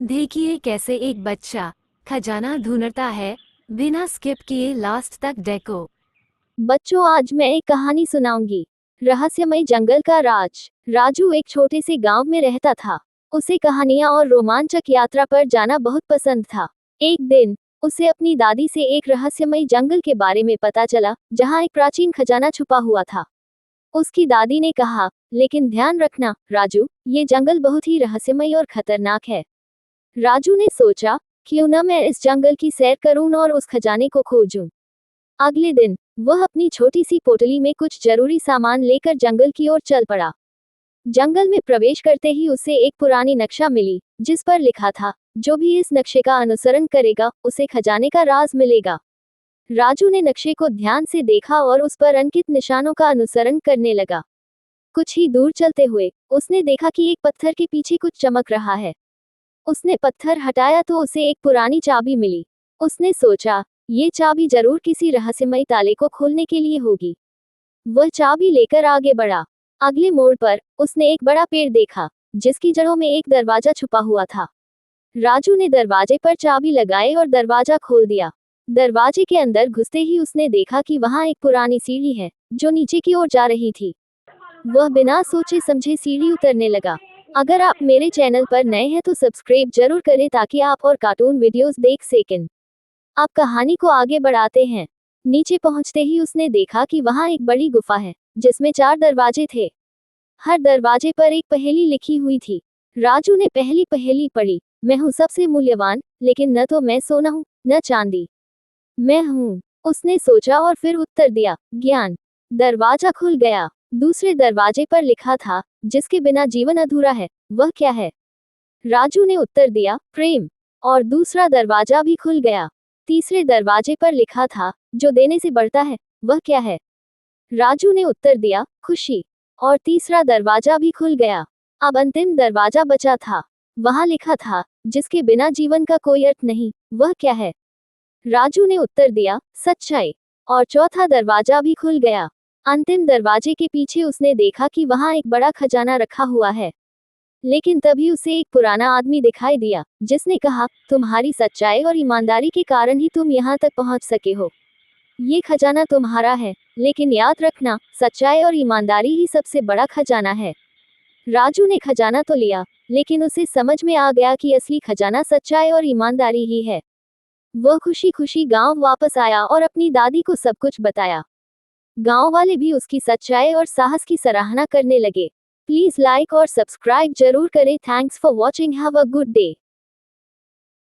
देखिए कैसे एक बच्चा खजाना ढूंढता है बिना स्किप किए लास्ट तक देखो। बच्चों, आज मैं एक कहानी सुनाऊंगी। रहस्यमय जंगल का राज। राजू एक छोटे से गांव में रहता था। उसे कहानियां और रोमांचक यात्रा पर जाना बहुत पसंद था। एक दिन उसे अपनी दादी से एक रहस्यमय जंगल के बारे में पता चला, जहां एक प्राचीन खजाना छुपा हुआ था। उसकी दादी ने कहा, लेकिन ध्यान रखना राजू, ये जंगल बहुत ही रहस्यमय और खतरनाक है। राजू ने सोचा, क्यों न मैं इस जंगल की सैर करूं और उस खजाने को खोजूं। अगले दिन वह अपनी छोटी सी पोटली में कुछ जरूरी सामान लेकर जंगल की ओर चल पड़ा। जंगल में प्रवेश करते ही उसे एक पुरानी नक्शा मिली, जिस पर लिखा था, जो भी इस नक्शे का अनुसरण करेगा उसे खजाने का राज मिलेगा। राजू ने नक्शे को ध्यान से देखा और उस पर अंकित निशानों का अनुसरण करने लगा। कुछ ही दूर चलते हुए उसने देखा कि एक पत्थर के पीछे कुछ चमक रहा है। उसने पत्थर हटाया तो उसे एक पुरानी चाबी मिली। उसने सोचा, ये चाबी जरूर किसी रहस्यमय ताले को खोलने के लिए होगी। वह चाबी लेकर आगे बढ़ा। अगले मोड़ पर उसने एक बड़ा पेड़ देखा, जिसकी जड़ों में एक दरवाजा छुपा हुआ था। राजू ने दरवाजे पर चाबी लगाई और दरवाजा खोल दिया। दरवाजे के अंदर घुसते ही उसने देखा कि वहां एक पुरानी सीढ़ी है, जो नीचे की ओर जा रही थी। वह बिना सोचे समझे सीढ़ी उतरने लगा। अगर आप मेरे चैनल पर नए हैं तो सब्सक्राइब जरूर करें ताकि आप और कार्टून वीडियोस देख सकें। अब कहानी को आगे बढ़ाते हैं। नीचे पहुंचते ही उसने देखा कि वहां एक बड़ी गुफा है, जिसमें 4 दरवाजे थे। हर दरवाजे पर एक पहेली लिखी हुई थी। राजू ने पहली पहेली पढ़ी, मैं हूँ सबसे मूल्यवान, लेकिन न तो मैं सोना हूँ न चांदी, मैं हूँ। उसने सोचा और फिर उत्तर दिया, ज्ञान। दरवाजा खुल गया। दूसरे दरवाजे पर लिखा था, जिसके बिना जीवन अधूरा है, वह क्या है? राजू ने उत्तर दिया, प्रेम। और दूसरा दरवाजा भी खुल गया। तीसरे दरवाजे पर लिखा था, जो देने से बढ़ता है, वह क्या है? राजू ने उत्तर दिया, खुशी। और तीसरा दरवाजा भी खुल गया। अब अंतिम दरवाजा बचा था। वहां लिखा था, जिसके बिना जीवन का कोई अर्थ नहीं, वह क्या है? राजू ने उत्तर दिया, सच्चाई। और चौथा दरवाजा भी खुल गया। अंतिम दरवाजे के पीछे उसने देखा कि वहां एक बड़ा खजाना रखा हुआ है। लेकिन तभी उसे एक पुराना आदमी दिखाई दिया, जिसने कहा, तुम्हारी सच्चाई और ईमानदारी के कारण ही तुम यहाँ तक पहुँच सके हो। ये खजाना तुम्हारा है, लेकिन याद रखना, सच्चाई और ईमानदारी ही सबसे बड़ा खजाना है। राजू ने खजाना तो लिया, लेकिन उसे समझ में आ गया कि असली खजाना सच्चाई और ईमानदारी ही है। वह खुशी खुशी गांव वापस आया और अपनी दादी को सब कुछ बताया। गांव वाले भी उसकी सच्चाई और साहस की सराहना करने लगे। प्लीज लाइक और सब्सक्राइब जरूर करें। Thanks for watching. Have a good day.